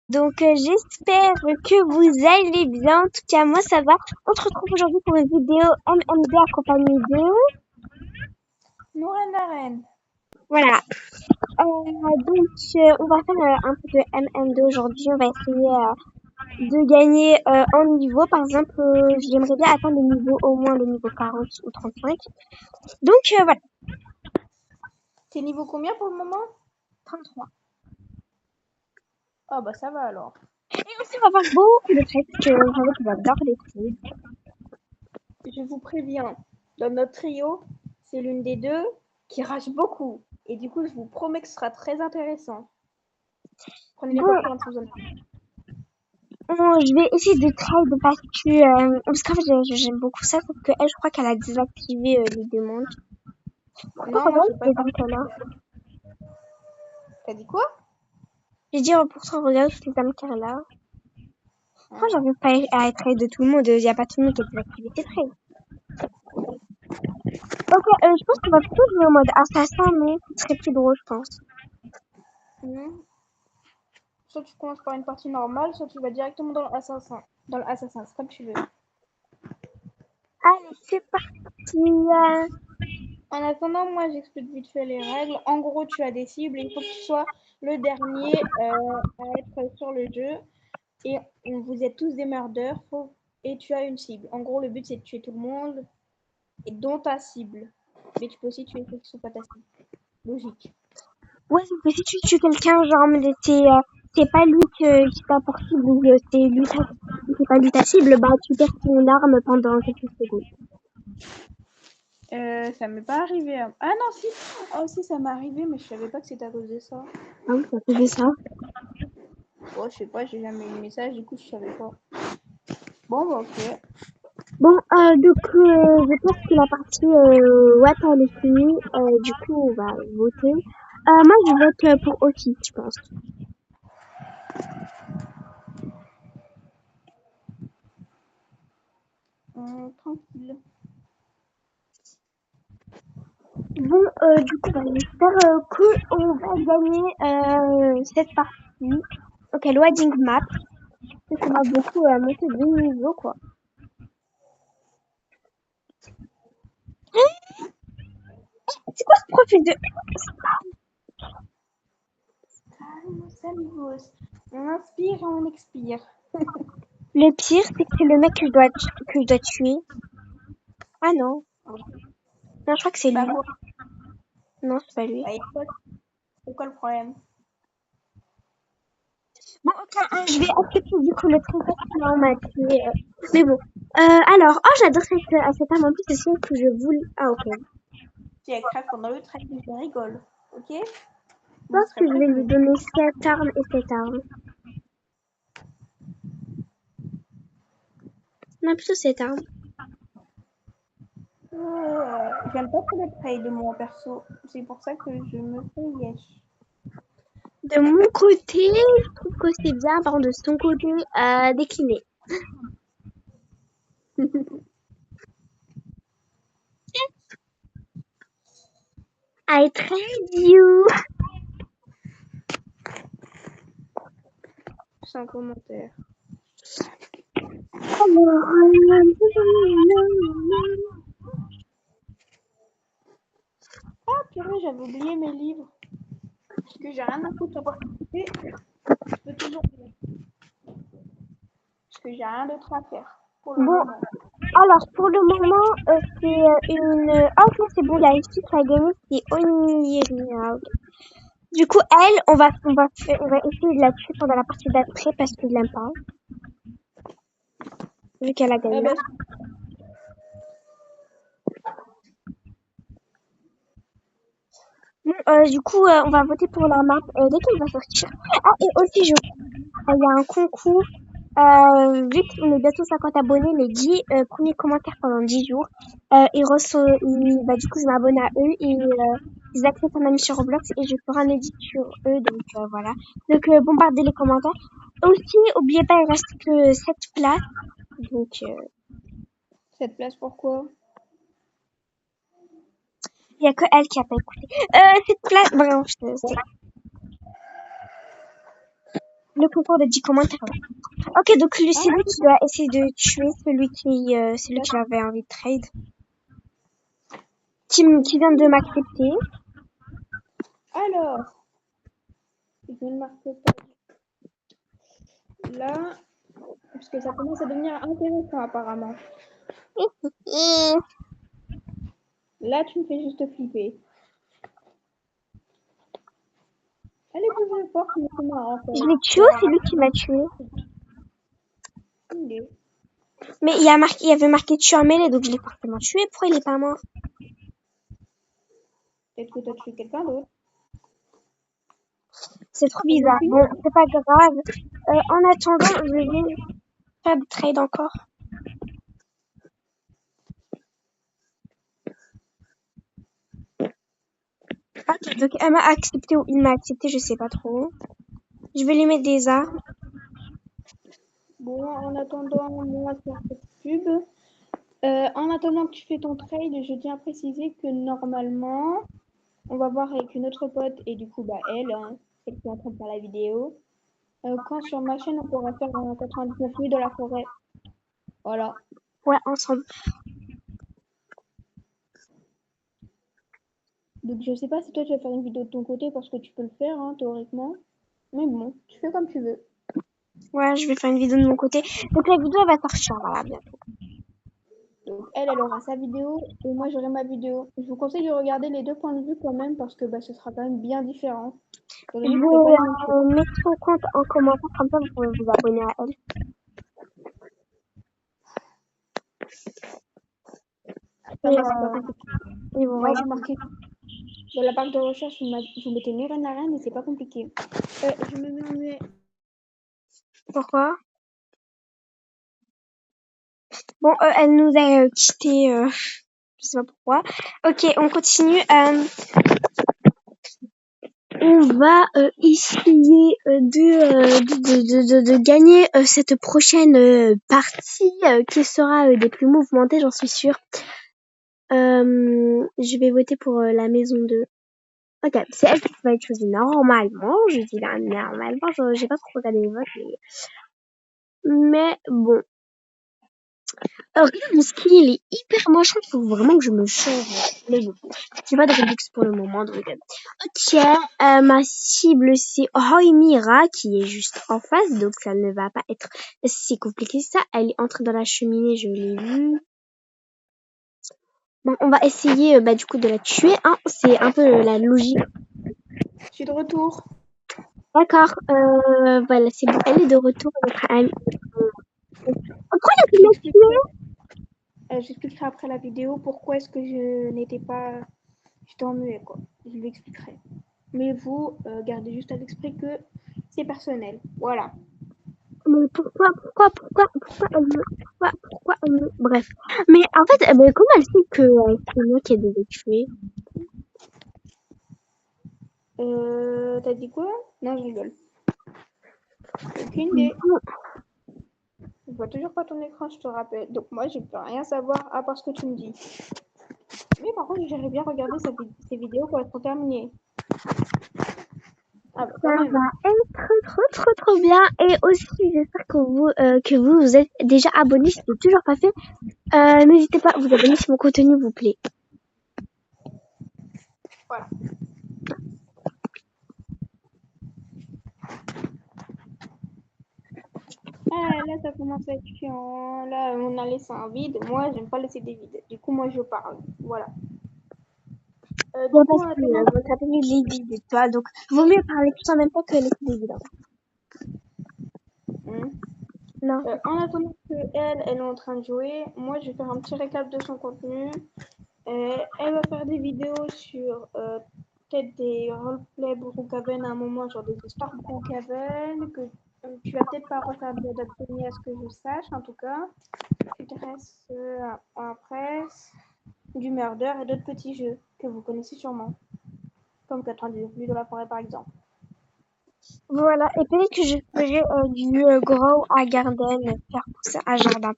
Donc j'espère que vous allez bien. En tout cas, moi ça va. On se retrouve aujourd'hui pour une vidéo MMD accompagnée de... Nourène la reine. Voilà. On va faire un peu de MM2 aujourd'hui. On va essayer de gagner en niveau. Par exemple, j'aimerais bien atteindre le niveau, au moins le niveau 40 ou 35. Donc voilà, T'es niveau combien pour le moment? 33. Ah bah ça va alors. Et aussi, on va avoir beaucoup de traits parce que vous savez que j'adore les traits. Je vous préviens, dans notre trio, c'est l'une des deux qui rage beaucoup. Et du coup, je vous promets que ce sera très intéressant. Prenez les Bon, popcorn si vous en avez. je vais essayer de trade parce qu'en fait j'aime beaucoup ça, sauf que elle, je crois qu'elle a désactivé les demandes. Pourtant, Non, moi regarde j'ai pas les fait. âmes qu'elle a. T'as dit quoi? J'ai dit, pourtant, regarde toutes les âmes qu'elle a. Moi, Hein. j'arrive pas à trade de tout le monde. Il y a pas tout le monde qui a désactivé ses trades. Ok, je pense qu'on va plutôt jouer en mode assassin, mais ce serait plus drôle, je pense. Soit tu commences par une partie normale, soit tu vas directement dans l'assassin. Dans l'assassin, c'est comme tu veux. Allez, c'est parti. En attendant, moi j'explique vite fait les règles. En gros, tu as des cibles et il faut que tu sois le dernier à être sur le jeu. Et vous êtes tous des meurders et tu as une cible. En gros, le but c'est de tuer tout le monde et dont ta cible. Mais tu peux aussi tuer ceux qui sont pas ta cible. Logique. Ouais, sauf que si tu tues quelqu'un, genre, mais c'est pas lui qui t'a pour cible, ou c'est pas lui ta cible, bah, tu perds ton arme pendant quelques secondes. Ça m'est pas arrivé. Ah non, si. Ah si, ça m'est arrivé, mais je savais pas que c'était à cause de ça. Ah oui, ça faisait ça. Ouais, je sais pas, j'ai jamais eu le message, du coup, je savais pas. Bon, bah, ok. Bon, je pense que la partie Watt elle est finie. Du coup, on va voter. Moi, je vote pour Oki, je pense. Tranquille. Bon, du coup, bah, j'espère qu'on va gagner cette partie. Ok, loading map. Donc, on va beaucoup monter de niveau, quoi. C'est quoi ce profil de... Calmos amigos. On inspire et on expire. Le pire, c'est que c'est le mec que je dois tuer. Ah non. Non, je crois que c'est Bah lui. quoi? Non, c'est pas lui. Bah, c'est quoi le problème? Bon, ok, je vais accepter du coup le truc qui m'a tué. Mais bon. Alors, oh, j'adore cette arme. En plus, c'est celle que je voulais. Ah, ok. Je Si elle crève pendant le train, je rigole. Ok? Vous pense serez que je vais lui prévenus. donner cette arme et cette arme. Non, plutôt cette arme. J'aime pas trop les traits de moi perso. C'est pour ça que je me fais yesh. De mon côté, je trouve que c'est bien. Par contre, de son côté, décliné. I trade you. Sans commentaire. Alors, Ah purée, j'avais oublié mes livres. Parce que j'ai rien à foutre à participer. Je peux toujours lire. Parce que j'ai rien d'autre à faire. Pour le bon, moment. alors pour le moment, c'est une. Ah, ok, c'est bon, il y a une fille qui a gagné, c'est Oniriag. Du coup, elle, on va essayer de la tuer pendant la partie d'après parce que je l'aime pas, vu qu'elle a Eh gagné. ben, Bon, du coup, on va voter pour la map dès qu'elle va sortir. Ah, et aussi, il y a un concours. Vu qu'on est bientôt 50 abonnés, les 10 premiers commentaires pendant 10 jours, bah, du coup, je m'abonne à eux et ils acceptent un ami sur Roblox et je ferai un edit sur eux. Donc, voilà. Donc, bombardez les commentaires. Aussi, oubliez pas, il reste que 7 places. Donc, cette place pourquoi? il y a que elle qui a pas écouté. Cette place, bon, le concours de 10 commentaires. Ok, donc lui, c'est lui qui doit essayer de tuer celui qui avait envie de trade. Qui vient de m'accepter. Alors, je ne marque pas là, parce que ça commence à devenir intéressant apparemment. Là, tu me fais juste flipper. Elle est plus forte, mais c'est marrant. Je l'ai tué ou c'est lui qui m'a tué? Mais il y avait marqué tuer en mêlée, donc je l'ai forcément tué. Pourquoi il est pas mort? Peut-être que tu as tué quelqu'un d'autre. C'est trop bizarre. Bon, c'est pas grave. En attendant, je vais faire des trades encore. Ok, donc elle m'a accepté ou il m'a accepté, je sais pas trop. Je vais lui mettre des armes. Bon, en attendant, moi, faire cette pub. En attendant que tu fais ton trade, je tiens à préciser que normalement, on va voir avec une autre pote et du coup, bah, elle, hein, celle qui est en train de faire la vidéo. Quand sur ma chaîne, on pourra faire 99 nuits dans la forêt. Voilà. Ouais, ensemble. Donc, je sais pas si toi, tu vas faire une vidéo de ton côté parce que tu peux le faire, hein, théoriquement. Mais bon, tu fais comme tu veux. Ouais, je vais faire une vidéo de mon côté. Donc la vidéo elle va sortir, voilà, bientôt. Donc, elle aura sa vidéo et moi, j'aurai ma vidéo. Je vous conseille de regarder les deux points de vue quand même parce que bah, ce sera quand même bien différent. Étant Je donné que c'est pas la même chose. vais mettre son compte en commentaire, comme ça vous pouvez vous abonner à elle. Ça va, c'est pas compliqué. Et vous Moi, voyez. vous marquez dans la barre de recherche, vous mettez Nurène la reine et c'est pas compliqué. Je me mets en muet. Pourquoi? Bon, elle nous a quitté, je sais pas pourquoi. Ok, on continue. On va essayer de gagner cette prochaine partie qui sera des plus mouvementées, j'en suis sûre. Je vais voter pour la maison 2. Ok, c'est elle qui va être choisie normalement. Je dis là, normalement, j'ai pas trop regardé les votes. Mais bon. Alors, mon skin, il est hyper moche. Il faut vraiment que je me change. Mais bon, j'ai pas de Robux pour le moment. Donc, ok, ma cible, c'est Hoimira, qui est juste en face. Donc, ça ne va pas être si compliqué ça. Elle est entrée dans la cheminée, je l'ai vue. Bon, on va essayer du coup de la tuer. Hein. C'est un peu la logique. Je suis de retour. D'accord, voilà, c'est bon. Elle est de retour, notre amie. Pourquoi elle a pu me tuer? J'expliquerai après la vidéo pourquoi est-ce que je n'étais pas... J'étais en muet, quoi. Je lui expliquerai. Mais vous, gardez juste à l'esprit que c'est personnel. Voilà. Mais pourquoi elle me... Bref. Mais en fait, comment elle sait que c'est moi qui ai déjà tué? T'as dit quoi? Non, je rigole. Aucune idée. Je vois toujours pas ton écran, je te rappelle. Donc moi, je peux rien savoir à part ce que tu me dis. Mais par contre, j'aimerais bien regarder ces vidéos quand elles seront terminées. Ah bah Ça quand même. va être trop bien. Et aussi, j'espère que vous êtes déjà abonnés si ce n'est toujours pas fait. N'hésitez pas à vous abonner si mon contenu vous plaît. Voilà. Ah, là, ça commence à être chiant. Là, on a laissé un vide. Moi, j'aime pas laisser des vides. Du coup, moi, je parle. Voilà. Bon, Du coup, parce que votre appel il est vide, toi. Donc, vaut mieux parler tout en même temps que laisser des vides. Non. en attendant que elle est en train de jouer, moi, je vais faire un petit récap de son contenu. Elle va faire des vidéos sur peut-être des roleplay Brookhaven à un moment, genre des histoires Brookhaven, que tu vas peut-être pas refaire de d'abonner à ce que je sache, en tout cas. Tu te restes après du murder et d'autres petits jeux que vous connaissez sûrement, comme 99 nuits de la forêt par exemple. Voilà. Et peut-être que je ferai du grow à garden, faire pousser à jardin.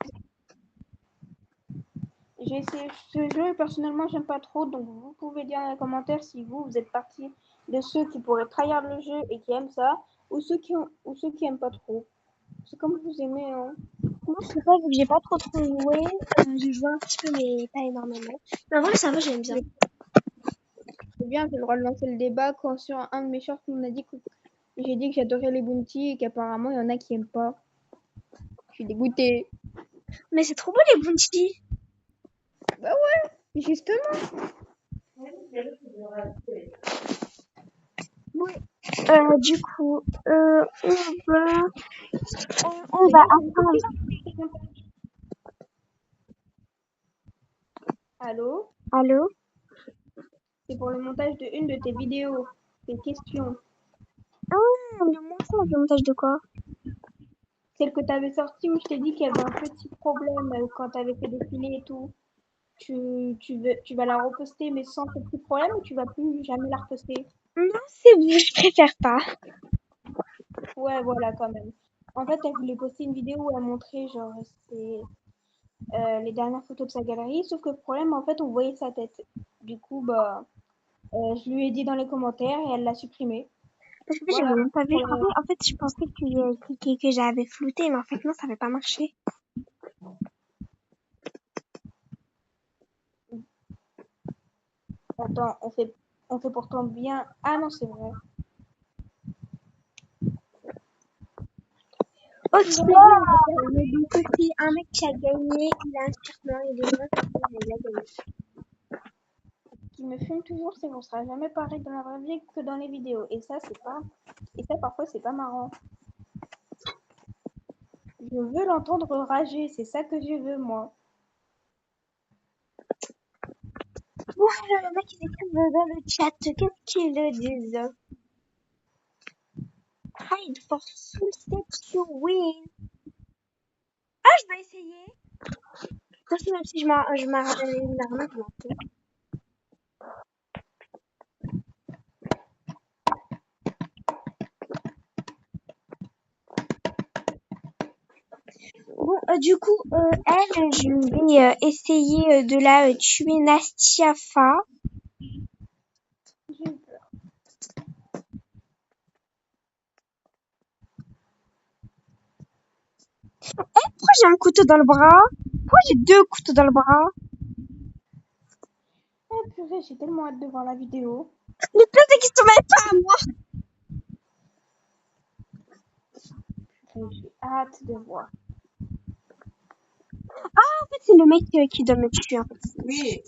J'ai essayé ce jeu et personnellement j'aime pas trop, donc vous pouvez dire dans les commentaires si vous êtes parti de ceux qui pourraient trahir le jeu et qui aiment ça, ou ceux qui aiment pas trop. C'est comme vous aimez, hein. Moi, je sais pas, vu que j'ai pas trop joué, j'ai joué un petit peu, mais pas énormément. Mais en vrai, ça va, j'aime bien. C'est bien, j'ai le droit de lancer le débat quand sur un de mes shorts, on a dit que j'ai dit que j'adorais les bounty et qu'apparemment il y en a qui aiment pas. Je suis dégoûtée. Mais c'est trop beau les bounty. Bah ouais, justement. Oui. Du coup, on va attendre. Allô? Allô? C'est pour le montage de une de tes vidéos. Tes questions. Ah, le montage de quoi? Celle que tu avais sortie où je t'ai dit qu'il y avait un petit problème quand tu avais fait défiler et tout. Tu vas la reposter mais sans ce petit problème ou tu vas plus jamais la reposter? Non, c'est bon, je préfère pas. Ouais, voilà, quand même. En fait, elle voulait poster une vidéo où elle montrait genre les dernières photos de sa galerie, sauf que le problème, en fait, on voyait sa tête. Du coup, bah, je lui ai dit dans les commentaires et elle l'a supprimé. Parce que j'avais Voilà. même pas vu. Pour le- En fait, je pensais que j'avais flouté, mais en fait, non, ça avait pas marché. Attends, on fait pourtant bien. Ah non, c'est vrai. Ok, Ils ont réglé, donc c'est un mec qui a gagné, il a un surnom, il est mort, il a gagné. ce qui me fume toujours, c'est qu'on sera jamais pareil dans la vraie vie que dans les vidéos. Et ça, c'est pas. Et ça, parfois, c'est pas marrant. Je veux l'entendre rager, c'est ça que je veux, moi. Voilà, le mec, il écrit dans le chat, qu'est-ce qu'ils disent? Hide for full steps to win. Ah, je vais essayer. Même si je m'arrache une arme, je m'en fous. Bon, du coup, elle, je vais essayer de la tuer Nastiafa. J'ai eu peur. Pourquoi j'ai un couteau dans le bras? Pourquoi j'ai deux couteaux dans le bras? Ah purée, j'ai tellement hâte de voir la vidéo. Le pire, c'est qu'ils sont même pas à moi. J'ai hâte de voir. En fait, c'est le mec qui doit me tuer. En fait. Oui,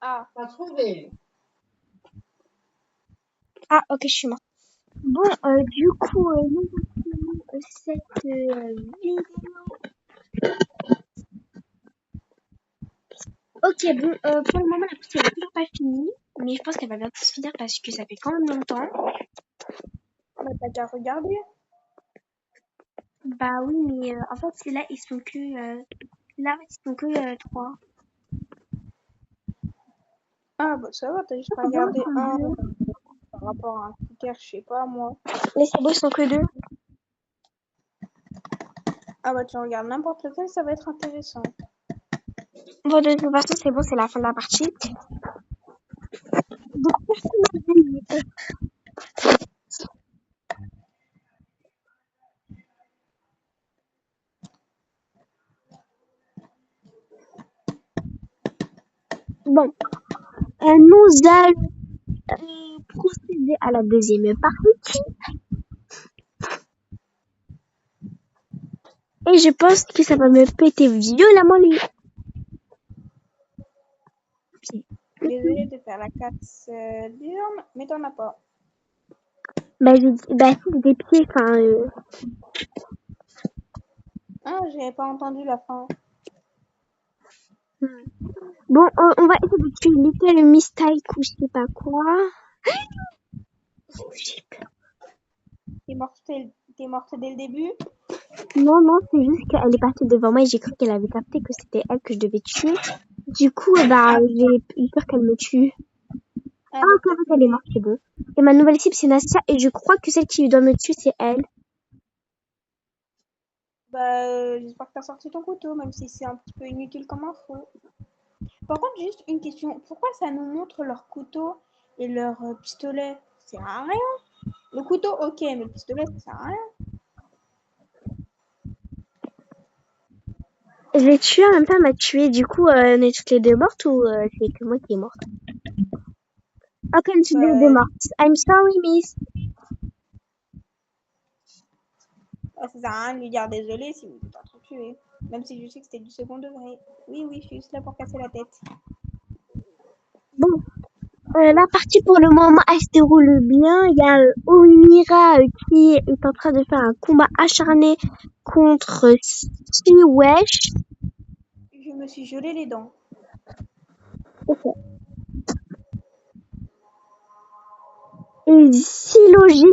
Ah, t'as trouvé. Ah, ok, je suis morte. Bon, du coup, nous continuons cette vidéo. Ok, bon, pour le moment, la partie n'est toujours pas finie. Mais je pense qu'elle va bientôt se finir parce que ça fait quand même longtemps. bah t'as déjà regardé? Bah oui, mais en fait, là, ils sont que... là, ils sont que 3. Ah bah ça va, t'as juste C'est bon, ils regardé sont un 2. par rapport à un sticker, je sais pas moi. Les sabots, ils sont que 2. Ah bah tu regardes n'importe lequel, ça va être intéressant. Bon, de toute façon, c'est bon, c'est la fin de la partie. Donc, personne n'a gagné. Bon, nous allons procéder à la deuxième partie. Et je pense que ça va me péter violemment les pieds. Désolée de faire la casse d'urne, mais t'en as pas. Bah, j'ai dit, bah, c'est des pieds, enfin, Ah, j'avais pas entendu la fin. Bon, on va essayer de tuer Little Mistake ou je sais pas quoi. J'ai peur. T'es morte dès le début? Non, non, c'est juste qu'elle est partie devant moi et j'ai cru qu'elle avait capté que c'était elle que je devais tuer. Du coup, bah, j'ai eu peur qu'elle me tue. Ah, Ah, ok, en fait, elle est morte, c'est bon. Et ma nouvelle cible, c'est Nastia, et je crois que celle qui doit me tuer, c'est elle. bah, j'espère que t'as sorti ton couteau, même si c'est un petit peu inutile comme info. Par contre, juste une question. Pourquoi ça nous montre leur couteau et leur pistolet? sert à rien. Le couteau, ok, mais le pistolet, ça sert à rien. Je l'ai tué en même temps, elle m'a tué. Du coup, on est toutes les deux mortes ou c'est que moi qui est morte? Ok, on est toutes les deux mortes. I'm sorry, miss. Ça sert à rien de lui dire désolé si vous êtes en train de tuer. Même si je sais que c'était du second degré. Oui, je suis juste là pour casser la tête. Bon, la partie pour le moment, elle se déroule bien. Il y a Oimira qui est en train de faire un combat acharné contre Siwesh. Je me suis gelé les dents. Ok. Et Silogy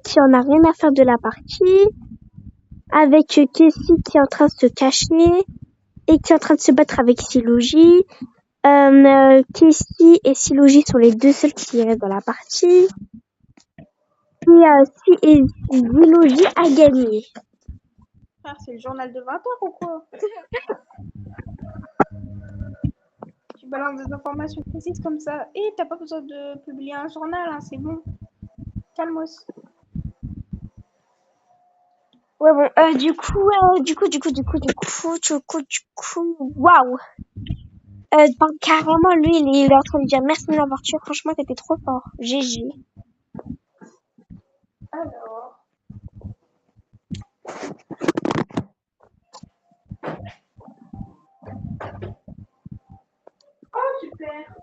qui en a rien à faire de la partie. Avec Casey qui est en train de se cacher et qui est en train de se battre avec Silogy. Casey et Silogy sont les deux seuls qui restent dans la partie. Et Silogy a gagné. Frère, c'est le journal de 20 heures ou quoi? Tu balances des informations précises comme ça. Et t'as pas besoin de publier un journal, hein, c'est bon. Calmos. Ouais, bon, waouh! Carrément, lui, il est en train de dire merci de m'avoir tué. Franchement, t'étais trop fort. GG. Alors. Oh, super.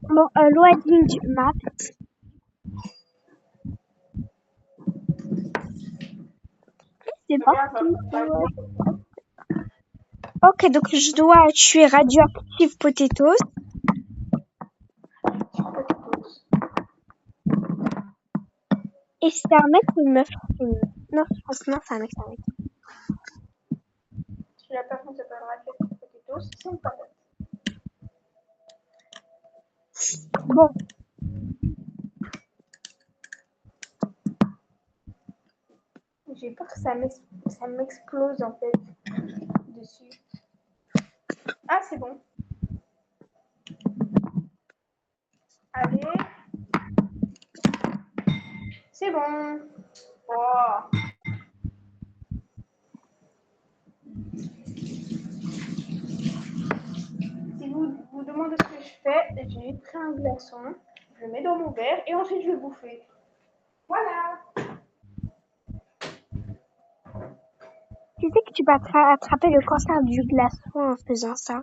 Bon, loading map. C'est parti. Ok, donc je dois tuer Radioactive Potatoes. Et c'est un mec ou une meuf? Non, je pense que non, c'est un mec. Si la personne s'appelle Radioactive Potatoes, c'est une patate. Bon. J'ai peur que ça m'explose en fait dessus. Ah, c'est bon. Allez. C'est bon. Oh. Si vous demandez ce que je fais, j'ai pris un glaçon, je le mets dans mon verre et ensuite je vais bouffer. Voilà. Tu sais que tu peux attraper le cancer du glaçon en faisant ça?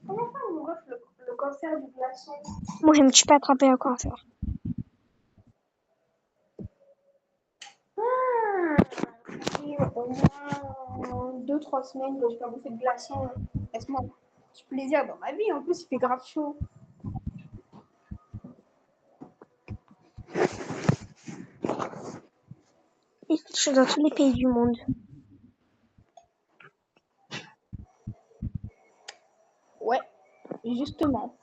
Comment ça, on refait le cancer du glaçon? Moi, tu peux attraper un cancer. Ah, au moins 2-3 semaines que je peux bouffer de glaçon. Laisse-moi du plaisir dans ma vie. En plus, il fait grave chaud. Il fait chaud dans tous les pays du monde. Ouais, justement.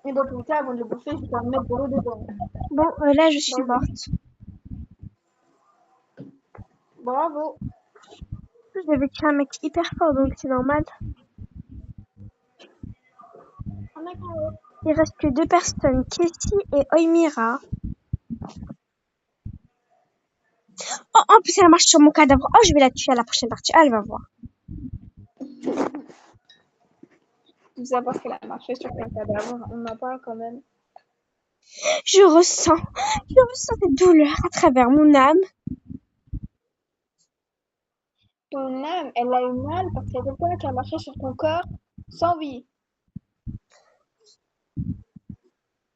Et dans tous les cas, avant de le bouffer, je dois mettre de l'eau dedans. Bon, là, je suis morte. Bravo. J'avais tué un mec hyper fort, donc c'est normal. Il reste que 2 personnes, Casey et Oimira. Oh, en plus, elle marche sur mon cadavre. Oh, je vais la tuer à la prochaine partie. Ah, elle va voir. Tout ça parce qu'elle a marché sur ton cadavre. On en parle quand même. Je ressens cette douleur à travers mon âme. Ton âme, elle a eu mal parce qu'il y a quelqu'un qui a marché sur ton corps sans vie.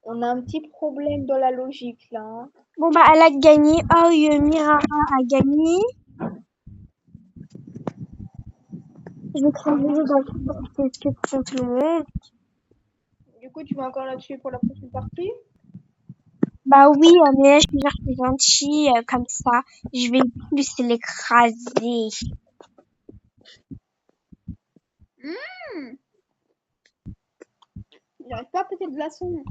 On a un petit problème dans la logique là. Hein. Bon, bah, elle a gagné. Oimira a gagné. Je vais travailler dans le que font tout le monde. Du coup, tu vas encore la tuer pour la prochaine partie? Bah oui, mais là, je suis genre gentille, comme ça. Je vais plus l'écraser. J'arrive pas à péter de glaçon.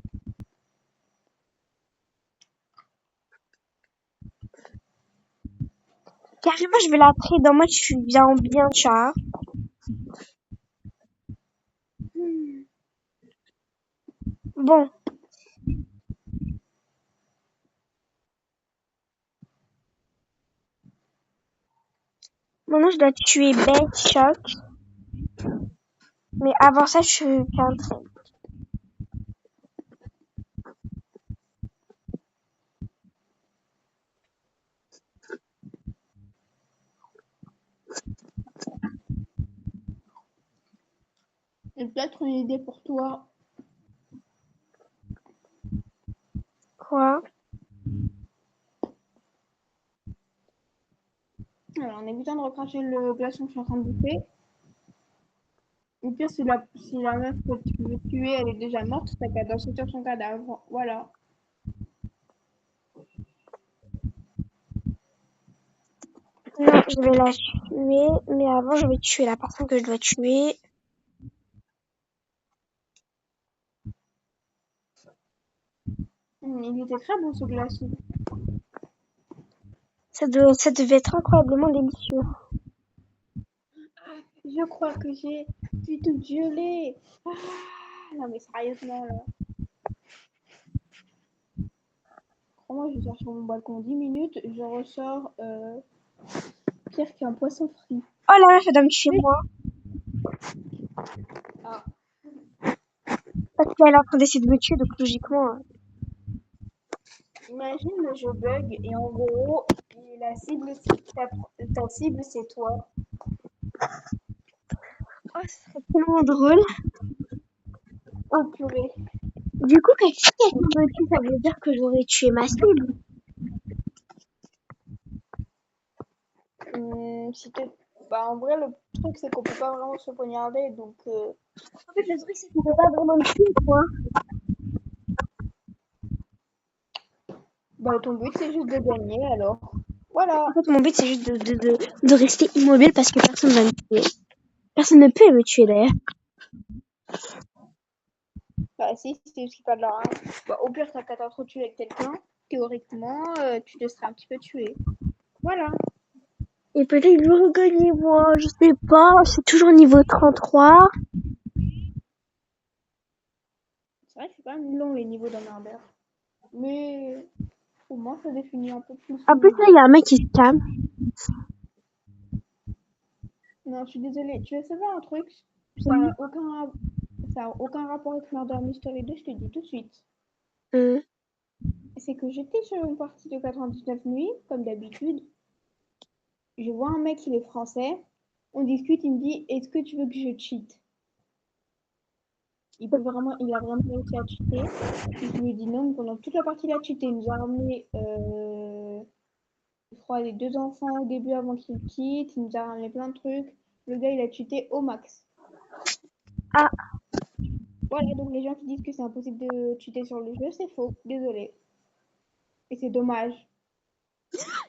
Carrément, je vais la traiter dans moi, je suis bien, tu vois. Bon. Maintenant, je dois tuer Bête, Choc. Mais avant ça, je fais un trait. J'ai peut-être une idée pour toi. Quoi? Alors, en évitant de recracher le glaçon que je suis en train de bouffer. Ou pire, si la meuf que tu veux tuer, elle est déjà morte, t'as qu'à danser sur son cadavre. Voilà. Non, je vais la tuer, mais avant, je vais tuer la personne que je dois tuer. Il était très bon ce glaçon. Ça devait être incroyablement délicieux. Je crois que j'ai suis toute gelée. Ah, non mais sérieusement là. Moi je sors sur mon balcon 10 minutes, je ressors pire qu'un poisson frit. Oh la meuf, elle doit me tuer moi. Ah. Parce qu'elle est en train d'essayer de me tuer, donc logiquement. Imagine le jeu bug et en gros la cible ta cible c'est toi. Oh, ce serait tellement drôle. Oh purée. Du coup, si quelqu'un me tue, ça veut dire que j'aurais tué ma cible. Bah en vrai le truc c'est qu'on peut pas vraiment se poignarder donc En fait, le truc, c'est qu'on peut pas vraiment me tuer, quoi. bah ton but c'est juste de gagner alors. Voilà. En fait, mon but, c'est juste de rester immobile parce que personne va me tuer. Personne ne peut me tuer, d'ailleurs. Bah si, c'est aussi pas de leur art. Bah, au pire, t'as qu'à t'entretuer avec quelqu'un. Théoriquement, tu te serais un petit peu tué. Voilà. Et peut-être que je vais regagner, moi. Je sais pas. C'est toujours niveau 33. C'est vrai que c'est quand même long les niveaux d'un ardeur. Mais au moins, ça définit un peu plus. En plus, là, il y a un mec qui se calme. Non, je suis désolée. Tu veux savoir un truc? Ça n'a aucun rapport avec Murder Mystery 2, je te dis tout de suite. C'est que j'étais sur une partie de 99 nuits, comme d'habitude. Je vois un mec, il est français. On discute, il me dit, est-ce que tu veux que je cheat? Il a vraiment réussi à cheater. Puis je lui ai dit non, mais pendant toute la partie, il a cheaté. Il nous a ramené, je crois, les 2 enfants au début avant qu'il quitte. Il nous a ramené plein de trucs. Le gars, il a cheaté au max. Ah. Voilà, donc les gens qui disent que c'est impossible de cheater sur le jeu, c'est faux. Désolé. Et c'est dommage.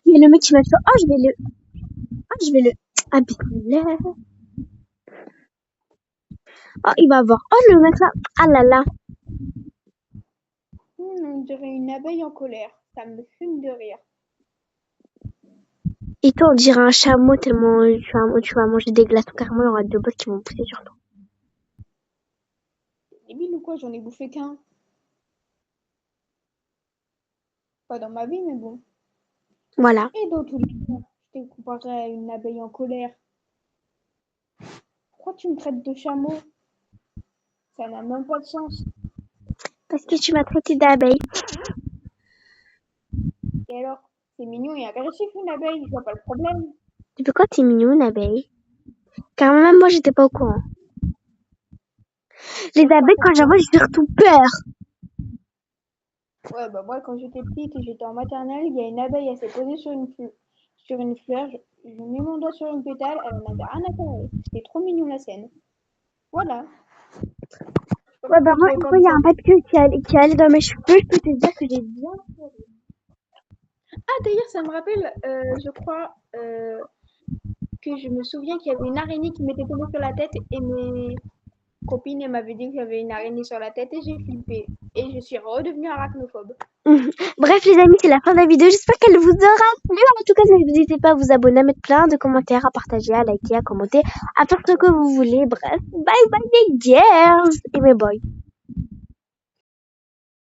Il y a le mec qui m'a fait, je vais le, bismillah. Oh, il va voir. Oh, le mec là. Ah là là. On dirait une abeille en colère. Ça me fume de rire. Et toi, on dirait un chameau tellement tu vas manger des glaçons. Carrément, il y aura 2 bottes qui vont pousser sur toi. Débile ou quoi? J'en ai bouffé qu'un. Pas dans ma vie, mais bon. Voilà. Et dans tous les cas, je t'ai comparé à une abeille en colère. Pourquoi tu me traites de chameau? Ça n'a même pas de sens. Parce que tu m'as traité d'abeille. Et alors, c'est mignon et agressif une abeille, je vois pas le problème. Depuis quand t'es mignon, une abeille? Car même moi, j'étais pas au courant. Les abeilles, quand j'en vois, j'ai surtout peur. Ouais, bah moi, quand j'étais petite et j'étais en maternelle, il y a une abeille, elle s'est posée sur une fleur. Je mets mon doigt sur une pétale, elle en avait rien à carrer. C'était trop mignon la scène. Voilà. Ouais, bah moi, une fois, il y a un papillon qui allait dans mes cheveux. Je peux te dire que j'ai bien pleuré. Ah, d'ailleurs, ça me rappelle, je crois, que je me souviens qu'il y avait une araignée qui m'était tombée sur la tête et mes copines m'avaient dit qu'il y avait une araignée sur la tête et j'ai flippé. et je suis redevenue arachnophobe. Bref, les amis, c'est la fin de la vidéo. J'espère qu'elle vous aura plu. En tout cas, n'hésitez pas à vous abonner, à mettre plein de commentaires, à partager, à liker, à commenter, à faire ce que vous voulez. Bref, bye bye les girls et mes boys.